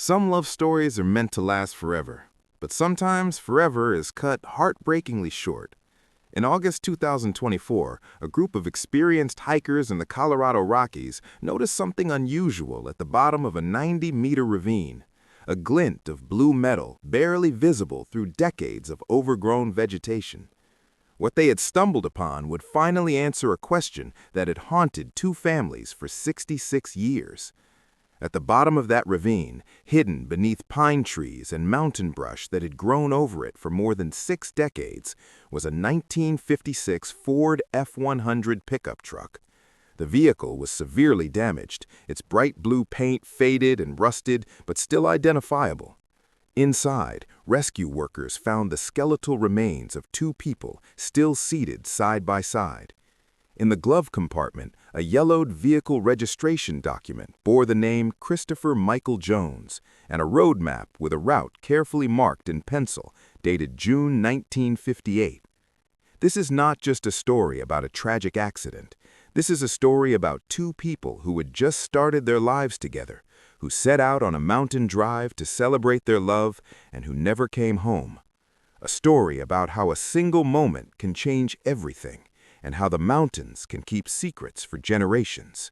Some love stories are meant to last forever, but sometimes forever is cut heartbreakingly short. In August 2024, a group of experienced hikers in the Colorado Rockies noticed something unusual at the bottom of a 90-meter ravine. A glint of blue metal, barely visible through decades of overgrown vegetation. What they had stumbled upon would finally answer a question that had haunted two families for 66 years. At the bottom of that ravine, hidden beneath pine trees and mountain brush that had grown over it for more than 6 decades, was a 1956 Ford F-100 pickup truck. The vehicle was severely damaged, its bright blue paint faded and rusted, but still identifiable. Inside, rescue workers found the skeletal remains of 2 people still seated side by side. In the glove compartment, a yellowed vehicle registration document bore the name Christopher Michael Jones and a road map with a route carefully marked in pencil, dated June 1958. This is not just a story about a tragic accident. This is a story about 2 people who had just started their lives together, who set out on a mountain drive to celebrate their love and who never came home. A story about how a single moment can change everything, and how the mountains can keep secrets for generations.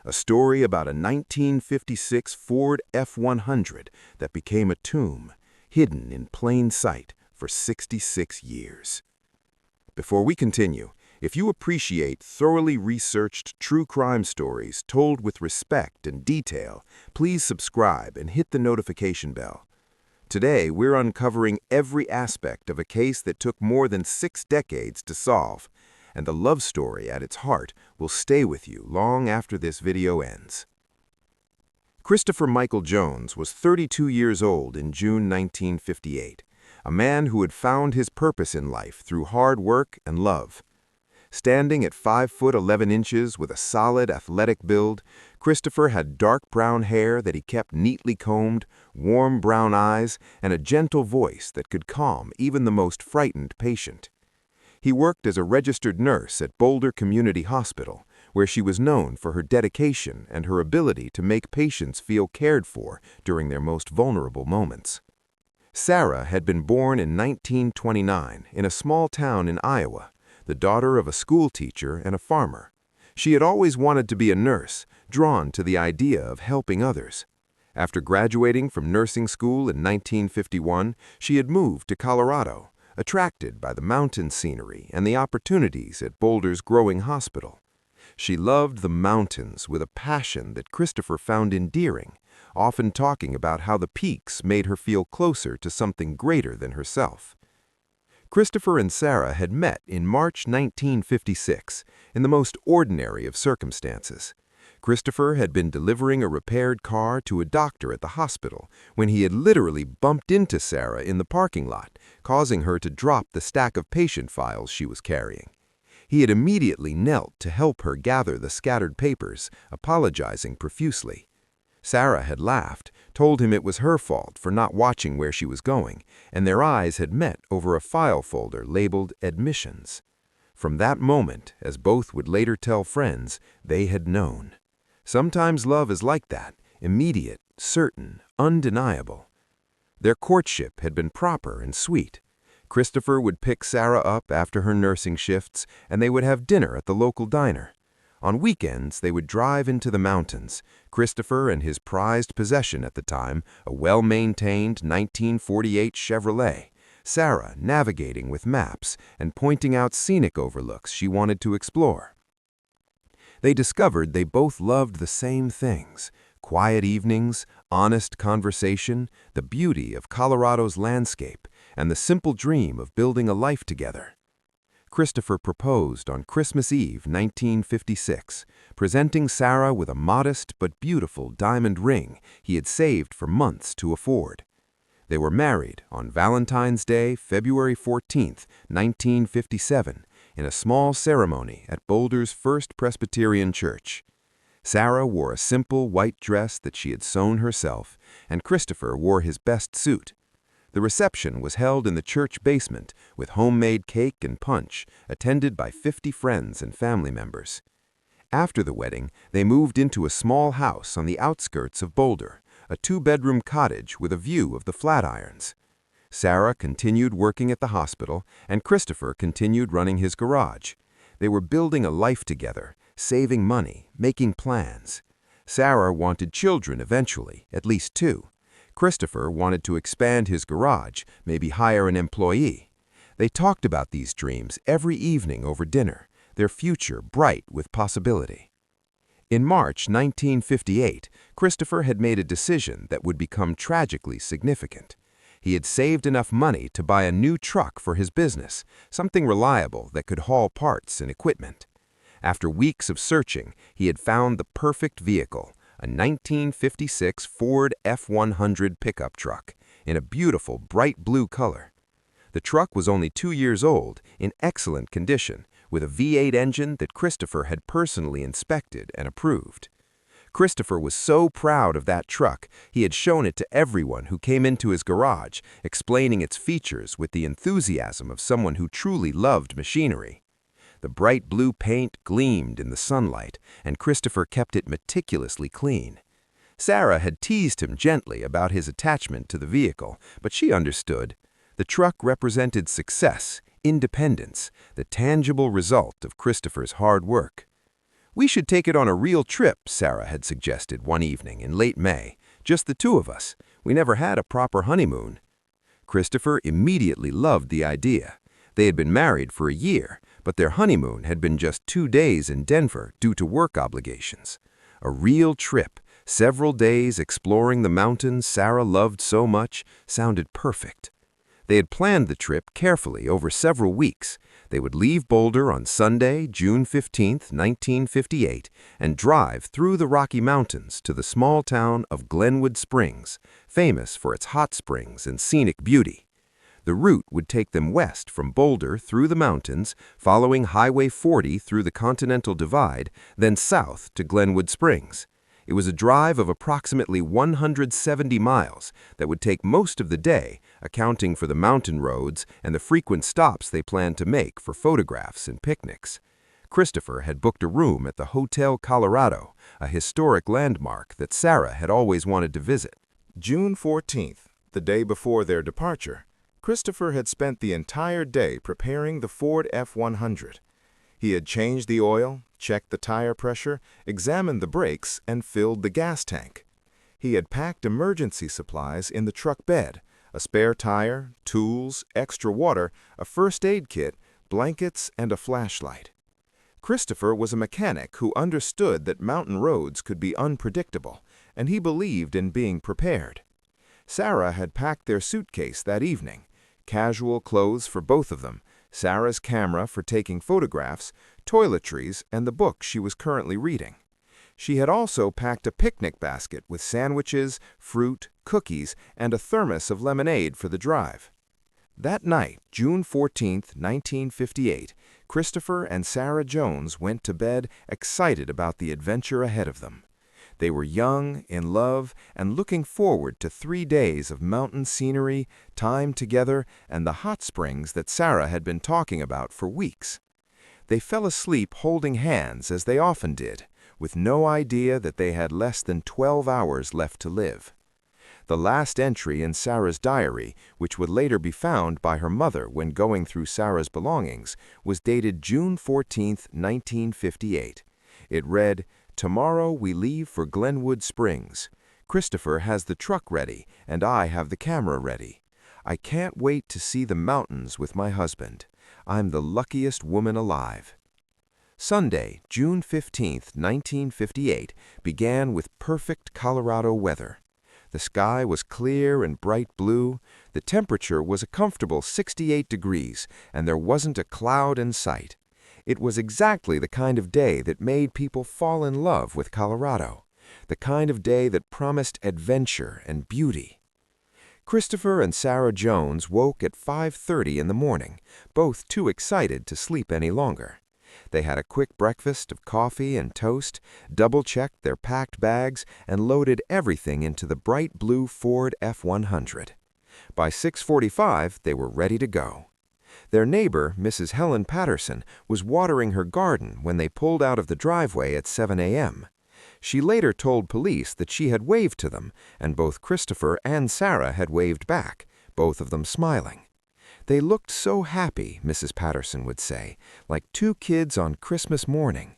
A story about a 1956 Ford F-100 that became a tomb, hidden in plain sight for 66 years. Before we continue, if you appreciate thoroughly researched true crime stories told with respect and detail, please subscribe and hit the notification bell. Today, we're uncovering every aspect of a case that took more than 6 decades to solve, and the love story at its heart will stay with you long after this video ends. Christopher Michael Jones was 32 years old in June 1958, a man who had found his purpose in life through hard work and love. Standing at 5 foot 11 inches with a solid athletic build, Christopher had dark brown hair that he kept neatly combed, warm brown eyes, and a gentle voice that could calm even the most frightened patient. He worked as a registered nurse at Boulder Community Hospital, where she was known for her dedication and her ability to make patients feel cared for during their most vulnerable moments. Sarah had been born in 1929 in a small town in Iowa, the daughter of a school teacher and a farmer. She had always wanted to be a nurse, drawn to the idea of helping others. After graduating from nursing school in 1951, she had moved to Colorado, attracted by the mountain scenery and the opportunities at Boulder's growing hospital. She loved the mountains with a passion that Christopher found endearing, often talking about how the peaks made her feel closer to something greater than herself. Christopher and Sarah had met in March 1956 in the most ordinary of circumstances. Christopher had been delivering a repaired car to a doctor at the hospital when he had literally bumped into Sarah in the parking lot, causing her to drop the stack of patient files she was carrying. He had immediately knelt to help her gather the scattered papers, apologizing profusely. Sarah had laughed, told him it was her fault for not watching where she was going, and their eyes had met over a file folder labeled Admissions. From that moment, as both would later tell friends, they had known. Sometimes love is like that, immediate, certain, undeniable. Their courtship had been proper and sweet. Christopher would pick Sarah up after her nursing shifts, and they would have dinner at the local diner. On weekends, they would drive into the mountains, Christopher and his prized possession at the time, a well-maintained 1948 Chevrolet, Sarah navigating with maps and pointing out scenic overlooks she wanted to explore. They discovered they both loved the same things: quiet evenings, honest conversation, the beauty of Colorado's landscape, and the simple dream of building a life together. Christopher proposed on Christmas Eve 1956, presenting Sarah with a modest but beautiful diamond ring he had saved for months to afford. They were married on Valentine's Day, February 14, 1957, in a small ceremony at Boulder's First Presbyterian Church. Sarah wore a simple white dress that she had sewn herself, and Christopher wore his best suit. The reception was held in the church basement with homemade cake and punch, attended by 50 friends and family members. After the wedding, they moved into a small house on the outskirts of Boulder, a two-bedroom cottage with a view of the Flatirons. Sarah continued working at the hospital, and Christopher continued running his garage. They were building a life together, saving money, making plans. Sarah wanted children eventually, at least 2. Christopher wanted to expand his garage, maybe hire an employee. They talked about these dreams every evening over dinner, their future bright with possibility. In March 1958, Christopher had made a decision that would become tragically significant. He had saved enough money to buy a new truck for his business, something reliable that could haul parts and equipment. After weeks of searching, he had found the perfect vehicle, a 1956 Ford F-100 pickup truck, in a beautiful bright blue color. The truck was only 2 years old, in excellent condition, with a V8 engine that Christopher had personally inspected and approved. Christopher was so proud of that truck, he had shown it to everyone who came into his garage, explaining its features with the enthusiasm of someone who truly loved machinery. The bright blue paint gleamed in the sunlight, and Christopher kept it meticulously clean. Sarah had teased him gently about his attachment to the vehicle, but she understood. The truck represented success, independence, the tangible result of Christopher's hard work. "We should take it on a real trip," Sarah had suggested one evening in late May. "Just the 2 of us. We never had a proper honeymoon." Christopher immediately loved the idea. They had been married for a year, but their honeymoon had been just 2 days in Denver due to work obligations. A real trip, several days exploring the mountains Sarah loved so much, sounded perfect. They had planned the trip carefully over several weeks. They would leave Boulder on Sunday, June 15, 1958, and drive through the Rocky Mountains to the small town of Glenwood Springs, famous for its hot springs and scenic beauty. The route would take them west from Boulder through the mountains, following Highway 40 through the Continental Divide, then south to Glenwood Springs. It was a drive of approximately 170 miles that would take most of the day, accounting for the mountain roads and the frequent stops they planned to make for photographs and picnics. Christopher had booked a room at the Hotel Colorado, a historic landmark that Sarah had always wanted to visit. June 14th, the day before their departure, Christopher had spent the entire day preparing the Ford F-100. He had changed the oil, checked the tire pressure, examined the brakes, and filled the gas tank. He had packed emergency supplies in the truck bed, a spare tire, tools, extra water, a first aid kit, blankets, and a flashlight. Christopher was a mechanic who understood that mountain roads could be unpredictable, and he believed in being prepared. Sarah had packed their suitcase that evening, casual clothes for both of them, Sarah's camera for taking photographs, toiletries, and the book she was currently reading. She had also packed a picnic basket with sandwiches, fruit, cookies, and a thermos of lemonade for the drive. That night, June 14, 1958, Christopher and Sarah Jones went to bed excited about the adventure ahead of them. They were young, in love, and looking forward to 3 days of mountain scenery, time together, and the hot springs that Sarah had been talking about for weeks. They fell asleep holding hands as they often did, with no idea that they had less than 12 hours left to live. The last entry in Sarah's diary, which would later be found by her mother when going through Sarah's belongings, was dated June 14, 1958. It read, "Tomorrow we leave for Glenwood Springs. Christopher has the truck ready, and I have the camera ready. I can't wait to see the mountains with my husband. I'm the luckiest woman alive." Sunday, June 15, 1958, began with perfect Colorado weather. The sky was clear and bright blue, the temperature was a comfortable 68 degrees, and there wasn't a cloud in sight. It was exactly the kind of day that made people fall in love with Colorado, the kind of day that promised adventure and beauty. Christopher and Sarah Jones woke at 5:30 in the morning, both too excited to sleep any longer. They had a quick breakfast of coffee and toast, double-checked their packed bags, and loaded everything into the bright blue Ford F-100. By 6:45, they were ready to go. Their neighbor, Mrs. Helen Patterson, was watering her garden when they pulled out of the driveway at 7 a.m. She later told police that she had waved to them, and both Christopher and Sarah had waved back, both of them smiling. "They looked so happy," Mrs. Patterson would say, "like two kids on Christmas morning.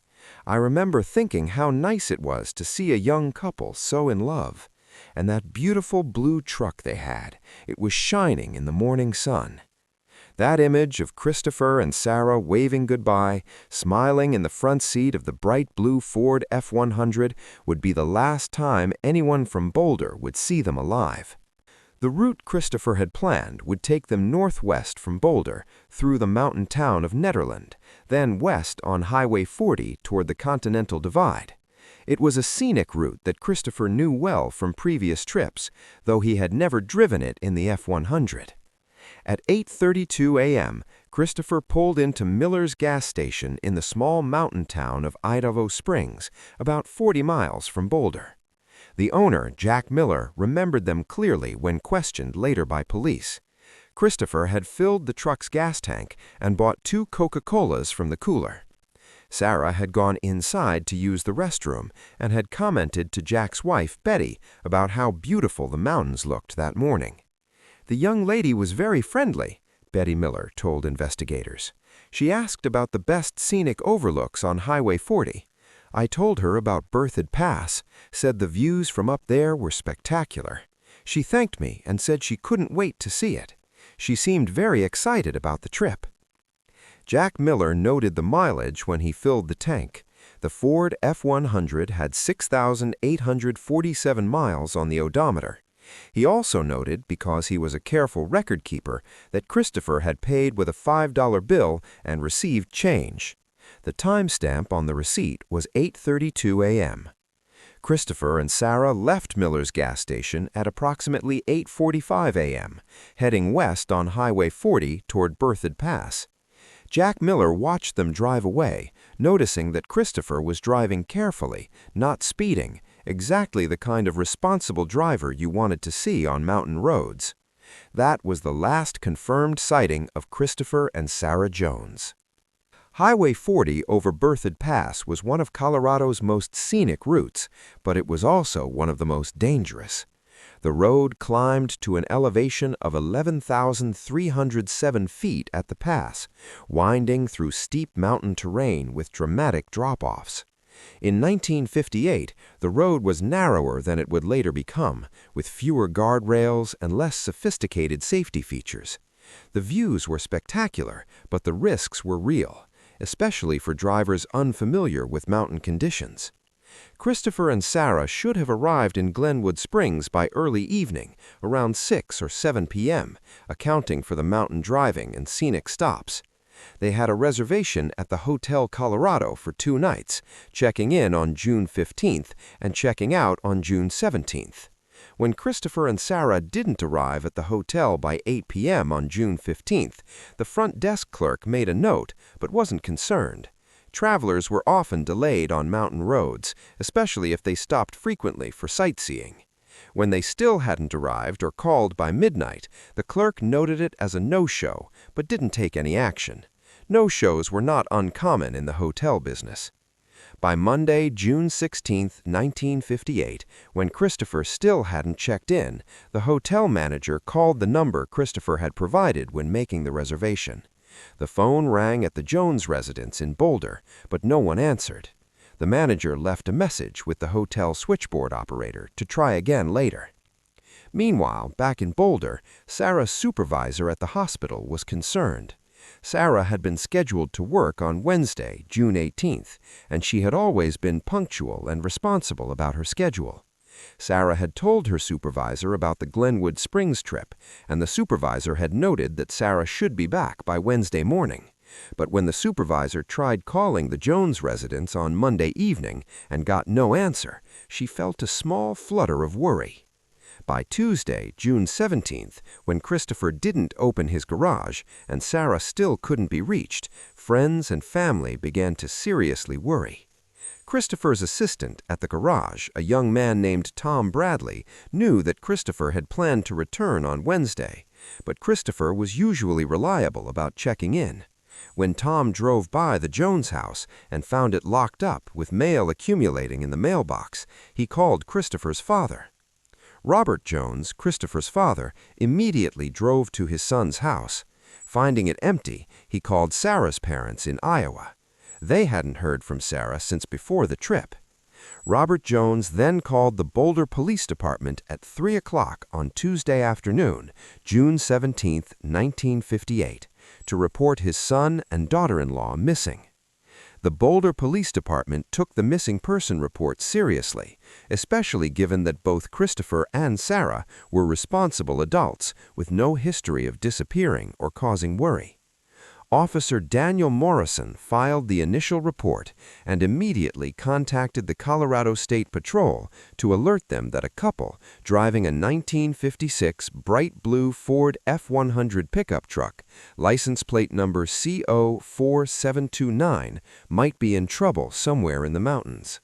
I remember thinking how nice it was to see a young couple so in love. And that beautiful blue truck they had, it was shining in the morning sun." That image of Christopher and Sarah waving goodbye, smiling in the front seat of the bright blue Ford F-100, would be the last time anyone from Boulder would see them alive. The route Christopher had planned would take them northwest from Boulder, through the mountain town of Nederland, then west on Highway 40 toward the Continental Divide. It was a scenic route that Christopher knew well from previous trips, though he had never driven it in the F-100. At 8:32 a.m., Christopher pulled into Miller's gas station in the small mountain town of Idaho Springs, about 40 miles from Boulder. The owner, Jack Miller, remembered them clearly when questioned later by police. Christopher had filled the truck's gas tank and bought 2 Coca-Colas from the cooler. Sarah had gone inside to use the restroom and had commented to Jack's wife, Betty, about how beautiful the mountains looked that morning. "The young lady was very friendly," Betty Miller told investigators. "She asked about the best scenic overlooks on Highway 40. I told her about Berthoud Pass, said the views from up there were spectacular. She thanked me and said she couldn't wait to see it. She seemed very excited about the trip." Jack Miller noted the mileage when he filled the tank. The Ford F-100 had 6,847 miles on the odometer. He also noted, because he was a careful record keeper, that Christopher had paid with a $5 bill and received change. The timestamp on the receipt was 8:32 a.m. Christopher and Sarah left Miller's gas station at approximately 8:45 a.m., heading west on Highway 40 toward Berthoud Pass. Jack Miller watched them drive away, noticing that Christopher was driving carefully, not speeding, exactly the kind of responsible driver you wanted to see on mountain roads. That was the last confirmed sighting of Christopher and Sarah Jones. Highway 40 over Berthoud Pass was one of Colorado's most scenic routes, but it was also one of the most dangerous. The road climbed to an elevation of 11,307 feet at the pass, winding through steep mountain terrain with dramatic drop-offs. In 1958, the road was narrower than it would later become, with fewer guardrails and less sophisticated safety features. The views were spectacular, but the risks were real, especially for drivers unfamiliar with mountain conditions. Christopher and Sarah should have arrived in Glenwood Springs by early evening, around 6 or 7 p.m., accounting for the mountain driving and scenic stops. They had a reservation at the Hotel Colorado for 2 nights, checking in on June 15th and checking out on June 17th. When Christopher and Sarah didn't arrive at the hotel by 8 p.m. on June 15th, the front desk clerk made a note but wasn't concerned. Travelers were often delayed on mountain roads, especially if they stopped frequently for sightseeing. When they still hadn't arrived or called by midnight, the clerk noted it as a no-show, but didn't take any action. No-shows were not uncommon in the hotel business. By Monday, June 16, 1958, when Christopher still hadn't checked in, the hotel manager called the number Christopher had provided when making the reservation. The phone rang at the Jones residence in Boulder, but no one answered. The manager left a message with the hotel switchboard operator to try again later. Meanwhile, back in Boulder, Sarah's supervisor at the hospital was concerned. Sarah had been scheduled to work on Wednesday, June 18th, and she had always been punctual and responsible about her schedule. Sarah had told her supervisor about the Glenwood Springs trip, and the supervisor had noted that Sarah should be back by Wednesday morning. But when the supervisor tried calling the Jones residence on Monday evening and got no answer, she felt a small flutter of worry. By Tuesday, June 17th, when Christopher didn't open his garage and Sarah still couldn't be reached, friends and family began to seriously worry. Christopher's assistant at the garage, a young man named Tom Bradley, knew that Christopher had planned to return on Wednesday, but Christopher was usually reliable about checking in. When Tom drove by the Jones house and found it locked up with mail accumulating in the mailbox, he called Christopher's father. Robert Jones, Christopher's father, immediately drove to his son's house. Finding it empty, he called Sarah's parents in Iowa. They hadn't heard from Sarah since before the trip. Robert Jones then called the Boulder Police Department at 3 o'clock on Tuesday afternoon, June 17, 1958, to report his son and daughter-in-law missing. The Boulder Police Department took the missing person report seriously, especially given that both Christopher and Sarah were responsible adults with no history of disappearing or causing worry. Officer Daniel Morrison filed the initial report and immediately contacted the Colorado State Patrol to alert them that a couple driving a 1956 bright blue Ford F-100 pickup truck, license plate number CO4729, might be in trouble somewhere in the mountains.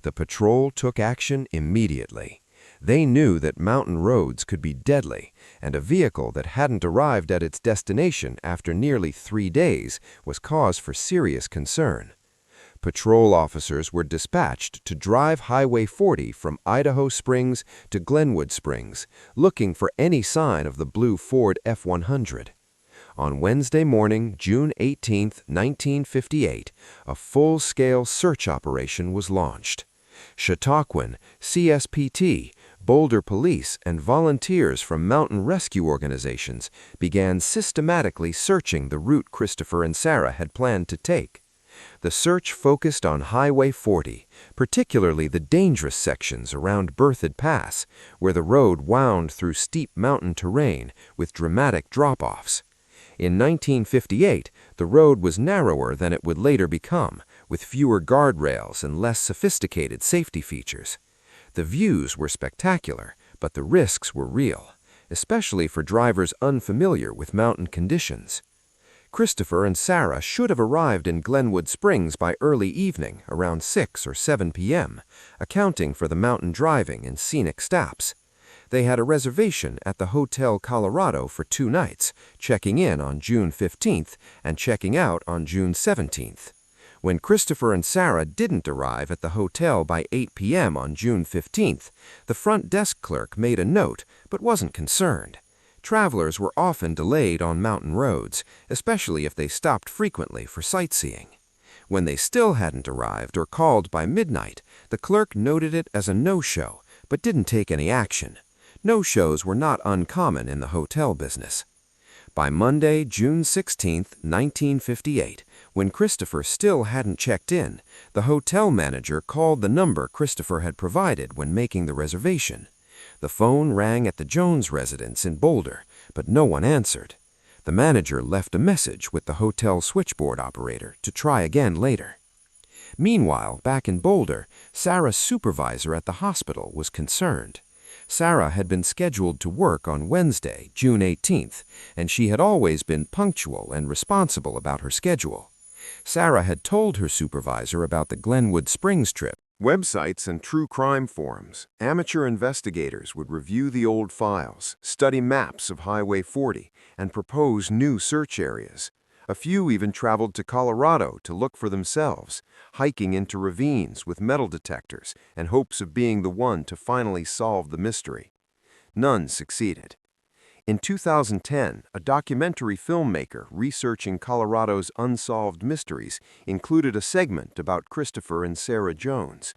The patrol took action immediately. They knew that mountain roads could be deadly, and a vehicle that hadn't arrived at its destination after nearly 3 days was cause for serious concern. Patrol officers were dispatched to drive Highway 40 from Idaho Springs to Glenwood Springs, looking for any sign of the blue Ford F-100. On Wednesday morning, June 18, 1958, a full-scale search operation was launched. Chautauquan, CSPT, Boulder Police, and volunteers from mountain rescue organizations began systematically searching the route Christopher and Sarah had planned to take. The search focused on Highway 40, particularly the dangerous sections around Berthoud Pass, where the road wound through steep mountain terrain with dramatic drop-offs. In 1958, the road was narrower than it would later become, with fewer guardrails and less sophisticated safety features. The views were spectacular, but the risks were real, especially for drivers unfamiliar with mountain conditions. Christopher and Sarah should have arrived in Glenwood Springs by early evening, around 6 or 7 p.m., accounting for the mountain driving and scenic stops. They had a reservation at the Hotel Colorado for 2 nights, checking in on June 15th and checking out on June 17th. When Christopher and Sarah didn't arrive at the hotel by 8 p.m. on June 15th, the front desk clerk made a note but wasn't concerned. Travelers were often delayed on mountain roads, especially if they stopped frequently for sightseeing. When they still hadn't arrived or called by midnight, the clerk noted it as a no-show but didn't take any action. No-shows were not uncommon in the hotel business. By Monday, June 16, 1958, when Christopher still hadn't checked in, the hotel manager called the number Christopher had provided when making the reservation. The phone rang at the Jones residence in Boulder, but no one answered. The manager left a message with the hotel switchboard operator to try again later. Meanwhile, back in Boulder, Sarah's supervisor at the hospital was concerned. Sarah had been scheduled to work on Wednesday, June 18th, and she had always been punctual and responsible about her schedule. Sarah had told her supervisor about the Glenwood Springs trip. Websites and true crime forums, amateur investigators would review the old files, study maps of Highway 40, and propose new search areas. A few even traveled to Colorado to look for themselves, hiking into ravines with metal detectors and hopes of being the one to finally solve the mystery. None succeeded. In 2010, a documentary filmmaker researching Colorado's unsolved mysteries included a segment about Christopher and Sarah Jones.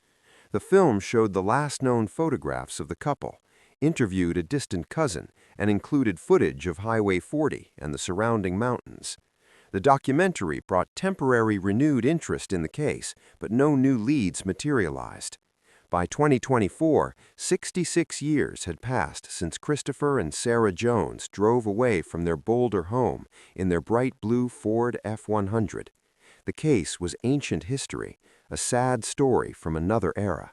The film showed the last known photographs of the couple, interviewed a distant cousin, and included footage of Highway 40 and the surrounding mountains. The documentary brought temporary renewed interest in the case, but no new leads materialized. By 2024, 66 years had passed since Christopher and Sarah Jones drove away from their Boulder home in their bright blue Ford F-100. The case was ancient history, a sad story from another era.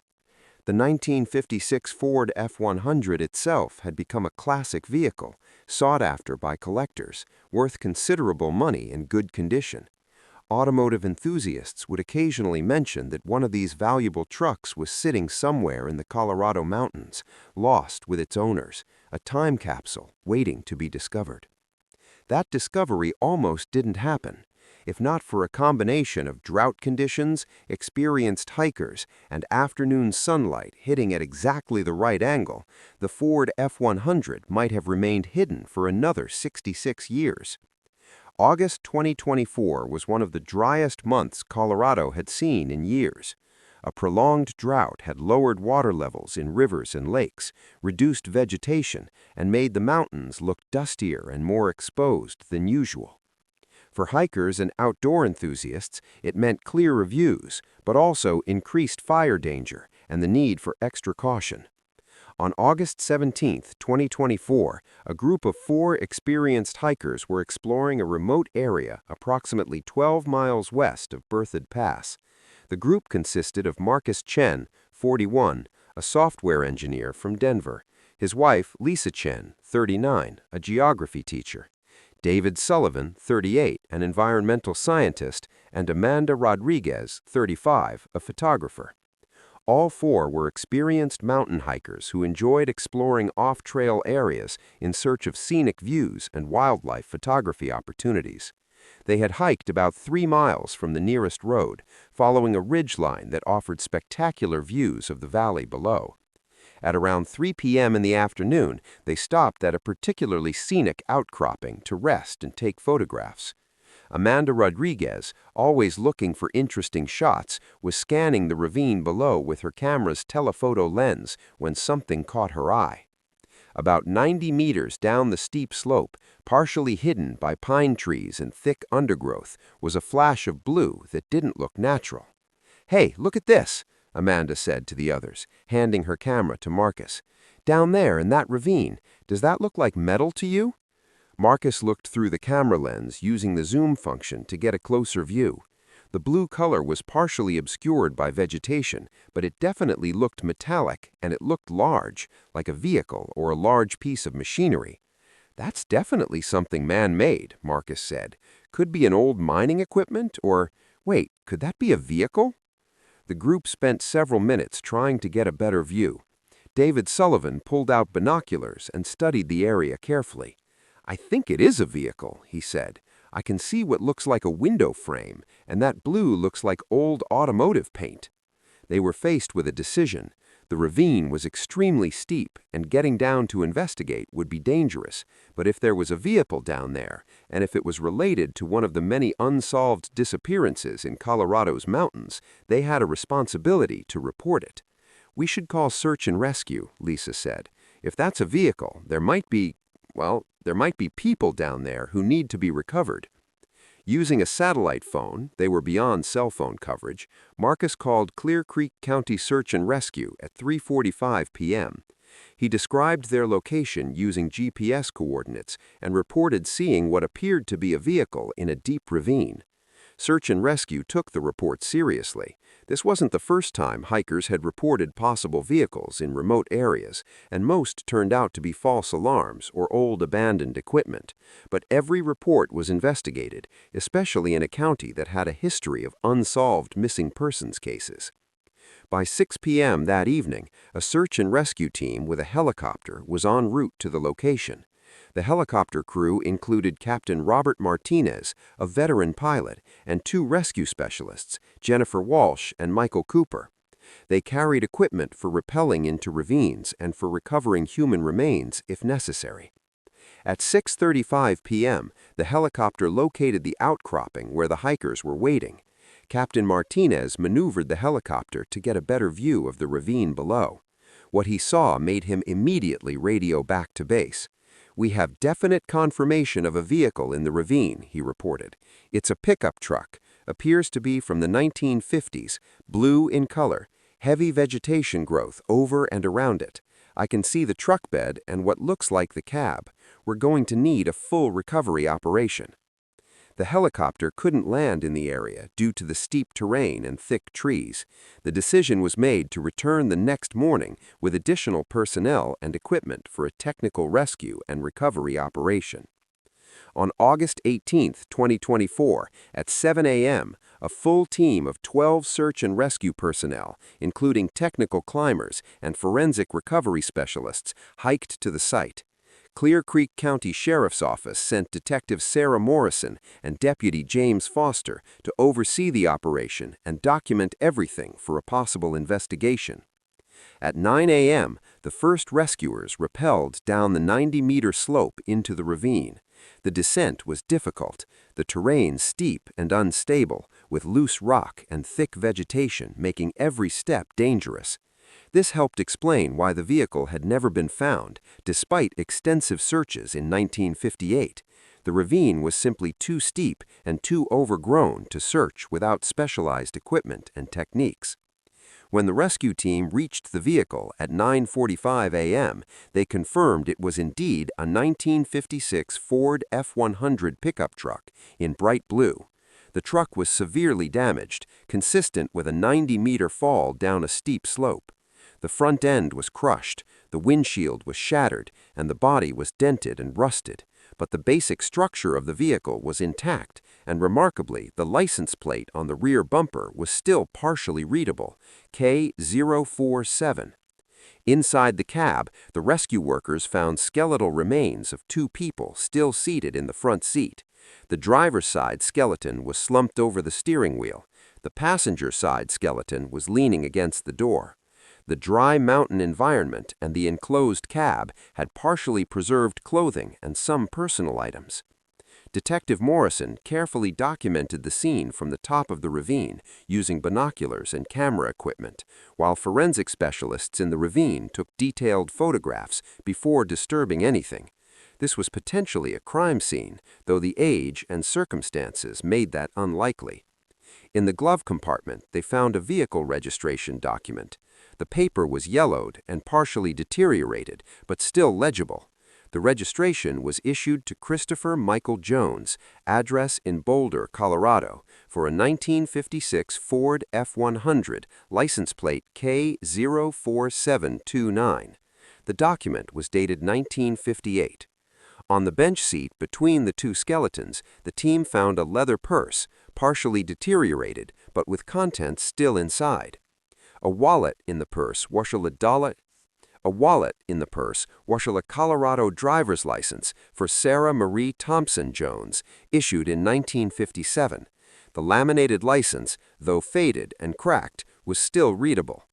The 1956 Ford F-100 itself had become a classic vehicle, sought after by collectors, worth considerable money in good condition. Automotive enthusiasts would occasionally mention that one of these valuable trucks was sitting somewhere in the Colorado mountains, lost with its owners, a time capsule waiting to be discovered. That discovery almost didn't happen. If not for a combination of drought conditions, experienced hikers, and afternoon sunlight hitting at exactly the right angle, the Ford F-100 might have remained hidden for another 66 years. August 2024 was one of the driest months Colorado had seen in years. A prolonged drought had lowered water levels in rivers and lakes, reduced vegetation, and made the mountains look dustier and more exposed than usual. For hikers and outdoor enthusiasts, it meant clearer views, but also increased fire danger and the need for extra caution. On August 17, 2024, a group of 4 experienced hikers were exploring a remote area approximately 12 miles west of Berthoud Pass. The group consisted of Marcus Chen, 41, a software engineer from Denver, his wife Lisa Chen, 39, a geography teacher, David Sullivan, 38, an environmental scientist, and Amanda Rodriguez, 35, a photographer. All 4 were experienced mountain hikers who enjoyed exploring off-trail areas in search of scenic views and wildlife photography opportunities. They had hiked about 3 miles from the nearest road, following a ridgeline that offered spectacular views of the valley below. At around 3 p.m. in the afternoon, they stopped at a particularly scenic outcropping to rest and take photographs. Amanda Rodriguez, always looking for interesting shots, was scanning the ravine below with her camera's telephoto lens when something caught her eye. About 90 meters down the steep slope, partially hidden by pine trees and thick undergrowth, was a flash of blue that didn't look natural. "Hey, look at this," Amanda said to the others, handing her camera to Marcus. "Down there in that ravine, does that look like metal to you?" Marcus looked through the camera lens using the zoom function to get a closer view. The blue color was partially obscured by vegetation, but it definitely looked metallic, and it looked large, like a vehicle or a large piece of machinery. "That's definitely something man-made," Marcus said. "Could be an old mining equipment, or, wait, could that be a vehicle?" The group spent several minutes trying to get a better view. David Sullivan pulled out binoculars and studied the area carefully. "I think it is a vehicle," he said. "I can see what looks like a window frame, and that blue looks like old automotive paint." They were faced with a decision. The ravine was extremely steep, and getting down to investigate would be dangerous. But if there was a vehicle down there, and if it was related to one of the many unsolved disappearances in Colorado's mountains, they had a responsibility to report it. "We should call search and rescue," Lisa said. "If that's a vehicle, there might be people down there who need to be recovered." Using a satellite phone, they were beyond cell phone coverage, Marcus called Clear Creek County Search and Rescue at 3:45 p.m. He described their location using GPS coordinates and reported seeing what appeared to be a vehicle in a deep ravine. Search and Rescue took the report seriously. This wasn't the first time hikers had reported possible vehicles in remote areas, and most turned out to be false alarms or old abandoned equipment. But every report was investigated, especially in a county that had a history of unsolved missing persons cases. By 6 p.m. that evening, a search and rescue team with a helicopter was en route to the location. The helicopter crew included Captain Robert Martinez, a veteran pilot, and 2 rescue specialists, Jennifer Walsh and Michael Cooper. They carried equipment for rappelling into ravines and for recovering human remains if necessary. At 6:35 p.m., the helicopter located the outcropping where the hikers were waiting. Captain Martinez maneuvered the helicopter to get a better view of the ravine below. What he saw made him immediately radio back to base. "We have definite confirmation of a vehicle in the ravine," he reported. "It's a pickup truck, appears to be from the 1950s, blue in color, heavy vegetation growth over and around it. I can see the truck bed and what looks like the cab. We're going to need a full recovery operation." The helicopter couldn't land in the area due to the steep terrain and thick trees. The decision was made to return the next morning with additional personnel and equipment for a technical rescue and recovery operation. On August 18, 2024, at 7 a.m., a full team of 12 search and rescue personnel, including technical climbers and forensic recovery specialists, hiked to the site. Clear Creek County Sheriff's Office sent Detective Sarah Morrison and Deputy James Foster to oversee the operation and document everything for a possible investigation. At 9 a.m., the first rescuers rappelled down the 90-meter slope into the ravine. The descent was difficult, the terrain steep and unstable, with loose rock and thick vegetation making every step dangerous. This helped explain why the vehicle had never been found, despite extensive searches in 1958. The ravine was simply too steep and too overgrown to search without specialized equipment and techniques. When the rescue team reached the vehicle at 9:45 a.m., they confirmed it was indeed a 1956 Ford F-100 pickup truck in bright blue. The truck was severely damaged, consistent with a 90-meter fall down a steep slope. The front end was crushed, the windshield was shattered, and the body was dented and rusted. But the basic structure of the vehicle was intact, and remarkably, the license plate on the rear bumper was still partially readable, K047. Inside the cab, the rescue workers found skeletal remains of 2 people still seated in the front seat. The driver's side skeleton was slumped over the steering wheel. The passenger side skeleton was leaning against the door. The dry mountain environment and the enclosed cab had partially preserved clothing and some personal items. Detective Morrison carefully documented the scene from the top of the ravine using binoculars and camera equipment, while forensic specialists in the ravine took detailed photographs before disturbing anything. This was potentially a crime scene, though the age and circumstances made that unlikely. In the glove compartment, they found a vehicle registration document. The paper was yellowed and partially deteriorated, but still legible. The registration was issued to Christopher Michael Jones, address in Boulder, Colorado, for a 1956 Ford F-100, license plate K04729. The document was dated 1958. On the bench seat between the 2 skeletons, the team found a leather purse, partially deteriorated, but with contents still inside. A wallet in the purse was a Colorado driver's license for Sarah Marie Thompson Jones, issued in 1957. The laminated license, though faded and cracked, was still readable.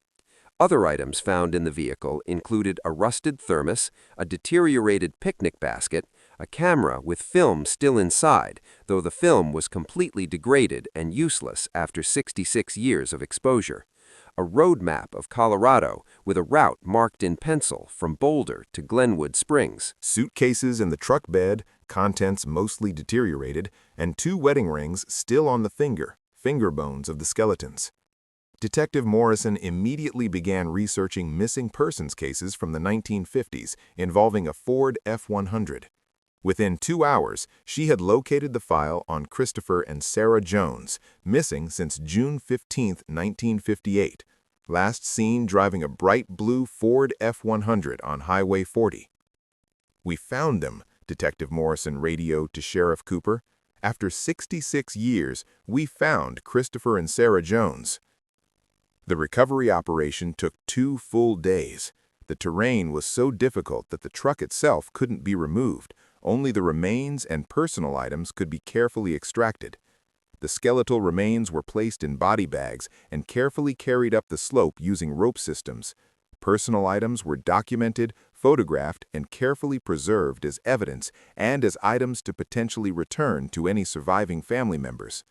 Other items found in the vehicle included a rusted thermos, a deteriorated picnic basket, a camera with film still inside, though the film was completely degraded and useless after 66 years of exposure. A road map of Colorado with a route marked in pencil from Boulder to Glenwood Springs. Suitcases in the truck bed, contents mostly deteriorated, and 2 wedding rings still on the finger bones of the skeletons. Detective Morrison immediately began researching missing persons cases from the 1950s involving a Ford F-100. Within 2 hours, she had located the file on Christopher and Sarah Jones, missing since June 15, 1958, last seen driving a bright blue Ford F-100 on Highway 40. "We found them," Detective Morrison radioed to Sheriff Cooper. "After 66 years, we found Christopher and Sarah Jones." The recovery operation took 2 full days. The terrain was so difficult that the truck itself couldn't be removed. Only the remains and personal items could be carefully extracted. The skeletal remains were placed in body bags and carefully carried up the slope using rope systems. Personal items were documented, photographed, and carefully preserved as evidence and as items to potentially return to any surviving family members.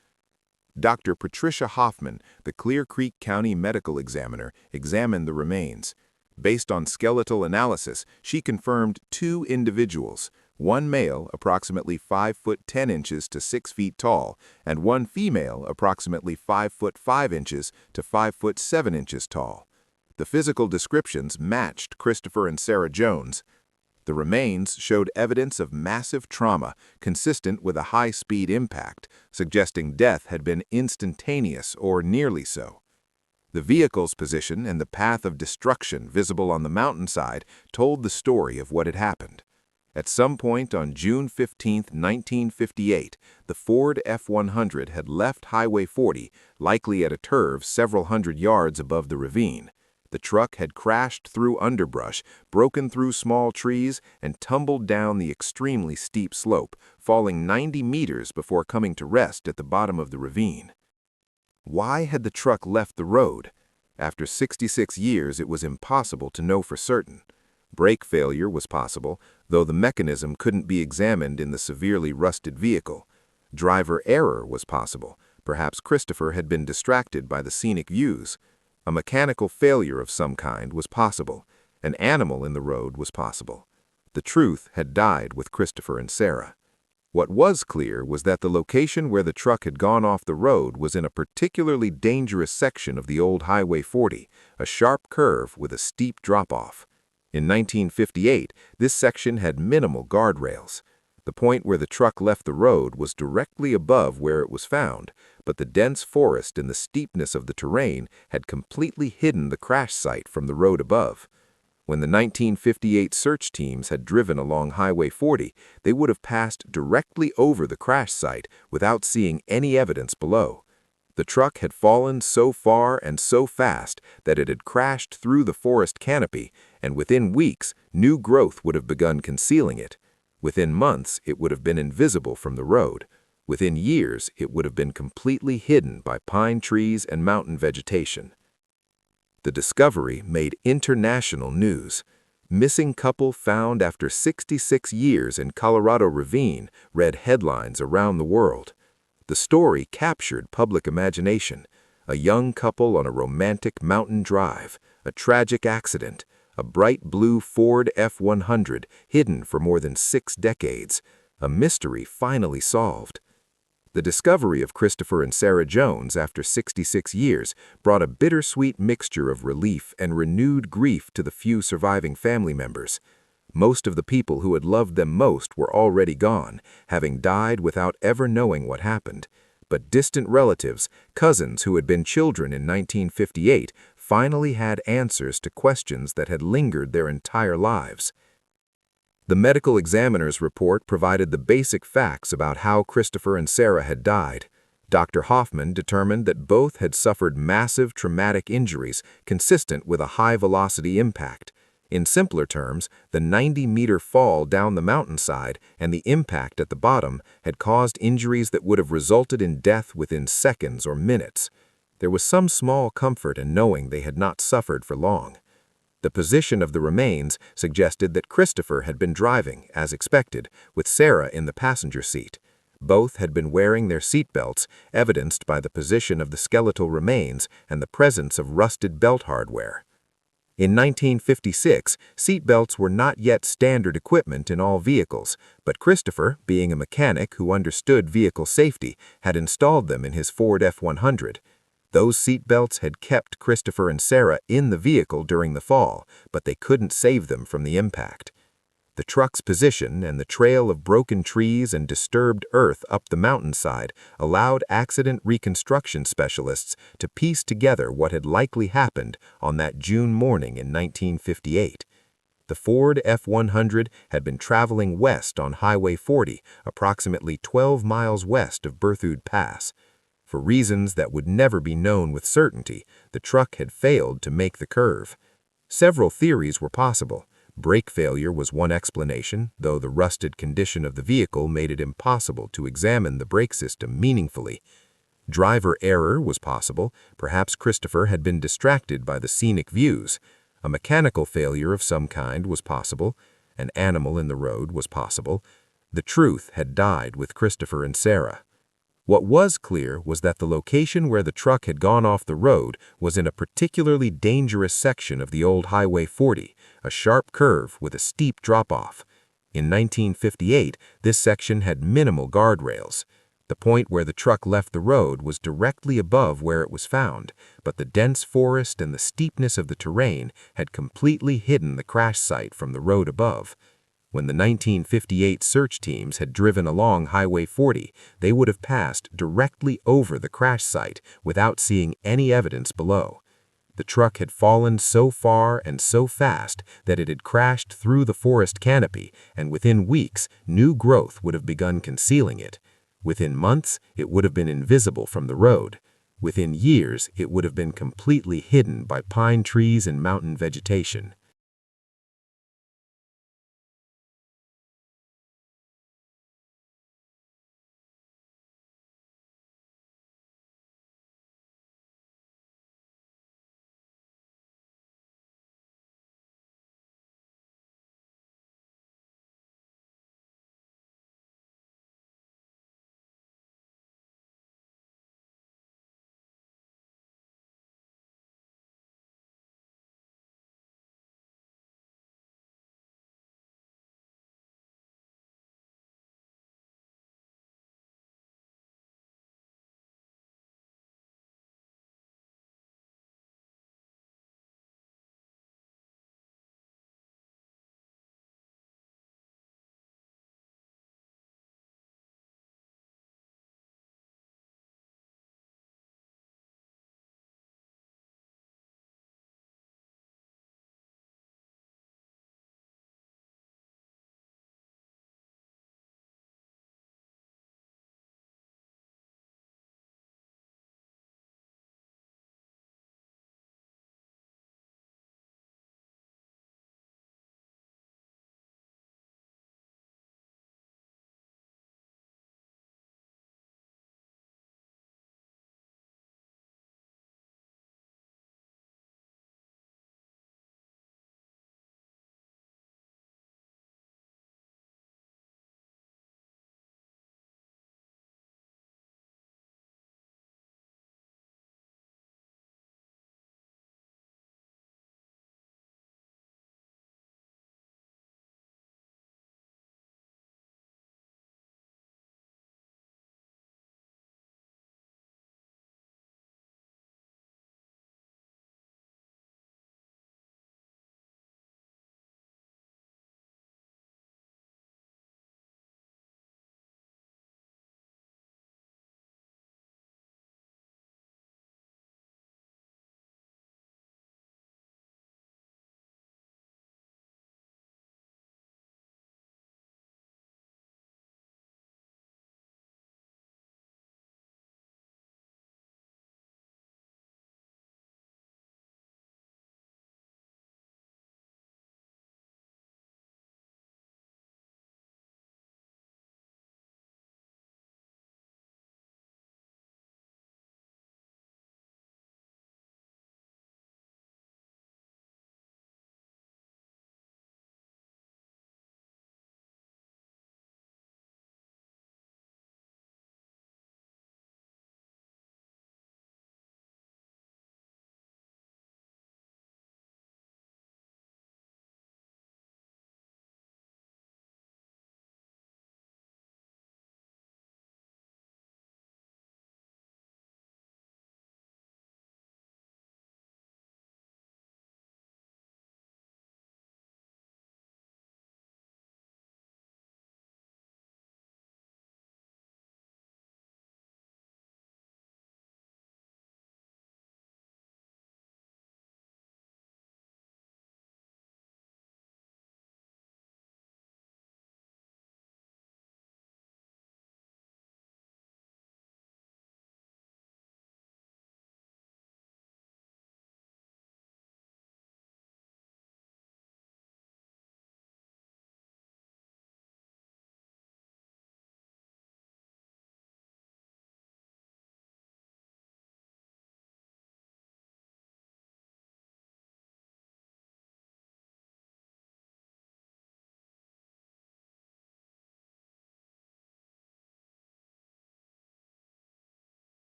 Dr. Patricia Hoffman, the Clear Creek County medical examiner, examined the remains. Based on skeletal analysis, she confirmed 2 individuals, 1 male approximately 5 foot 10 inches to 6 feet tall, and 1 female approximately 5 foot 5 inches to 5 foot 7 inches tall. The physical descriptions matched Christopher and Sarah Jones. The remains showed evidence of massive trauma consistent with a high-speed impact, suggesting death had been instantaneous or nearly so. The vehicle's position and the path of destruction visible on the mountainside told the story of what had happened. At some point on June 15, 1958, the Ford F-100 had left Highway 40, likely at a turf several hundred yards above the ravine. The truck had crashed through underbrush, broken through small trees, and tumbled down the extremely steep slope, falling 90 meters before coming to rest at the bottom of the ravine. Why had the truck left the road? After 66 years, it was impossible to know for certain. Brake failure was possible, though the mechanism couldn't be examined in the severely rusted vehicle. Driver error was possible. Perhaps Christopher had been distracted by the scenic views. A mechanical failure of some kind was possible. An animal in the road was possible. The truth had died with Christopher and Sarah. What was clear was that the location where the truck had gone off the road was in a particularly dangerous section of the old Highway 40, a sharp curve with a steep drop-off. In 1958, this section had minimal guardrails. The point where the truck left the road was directly above where it was found, but the dense forest and the steepness of the terrain had completely hidden the crash site from the road above. When the 1958 search teams had driven along Highway 40, they would have passed directly over the crash site without seeing any evidence below. The truck had fallen so far and so fast that it had crashed through the forest canopy, and within weeks, new growth would have begun concealing it. Within months, it would have been invisible from the road. Within years, it would have been completely hidden by pine trees and mountain vegetation. The discovery made international news. Missing couple found after 66 years in Colorado Ravine read headlines around the world. The story captured public imagination. A young couple on a romantic mountain drive, a tragic accident, a bright blue Ford F-100 hidden for more than 6 decades, a mystery finally solved. The discovery of Christopher and Sarah Jones after 66 years brought a bittersweet mixture of relief and renewed grief to the few surviving family members. Most of the people who had loved them most were already gone, having died without ever knowing what happened. But distant relatives, cousins who had been children in 1958, finally had answers to questions that had lingered their entire lives. The medical examiner's report provided the basic facts about how Christopher and Sarah had died. Dr. Hoffman determined that both had suffered massive traumatic injuries consistent with a high-velocity impact. In simpler terms, the 90-meter fall down the mountainside and the impact at the bottom had caused injuries that would have resulted in death within seconds or minutes. There was some small comfort in knowing they had not suffered for long. The position of the remains suggested that Christopher had been driving, as expected, with Sarah in the passenger seat. Both had been wearing their seatbelts, evidenced by the position of the skeletal remains and the presence of rusted belt hardware. In 1956, seatbelts were not yet standard equipment in all vehicles, but Christopher, being a mechanic who understood vehicle safety, had installed them in his Ford F-100. Those seatbelts had kept Christopher and Sarah in the vehicle during the fall, but they couldn't save them from the impact. The truck's position and the trail of broken trees and disturbed earth up the mountainside allowed accident reconstruction specialists to piece together what had likely happened on that June morning in 1958. The Ford F-100 had been traveling west on Highway 40, approximately 12 miles west of Berthoud Pass. For reasons that would never be known with certainty, the truck had failed to make the curve. Several theories were possible. Brake failure was one explanation, though the rusted condition of the vehicle made it impossible to examine the brake system meaningfully. Driver error was possible. Perhaps Christopher had been distracted by the scenic views. A mechanical failure of some kind was possible. An animal in the road was possible. The truth had died with Christopher and Sarah. What was clear was that the location where the truck had gone off the road was in a particularly dangerous section of the old Highway 40, a sharp curve with a steep drop-off. In 1958, this section had minimal guardrails. The point where the truck left the road was directly above where it was found, but the dense forest and the steepness of the terrain had completely hidden the crash site from the road above. When the 1958 search teams had driven along Highway 40, they would have passed directly over the crash site without seeing any evidence below. The truck had fallen so far and so fast that it had crashed through the forest canopy, and within weeks, new growth would have begun concealing it. Within months, it would have been invisible from the road. Within years, it would have been completely hidden by pine trees and mountain vegetation.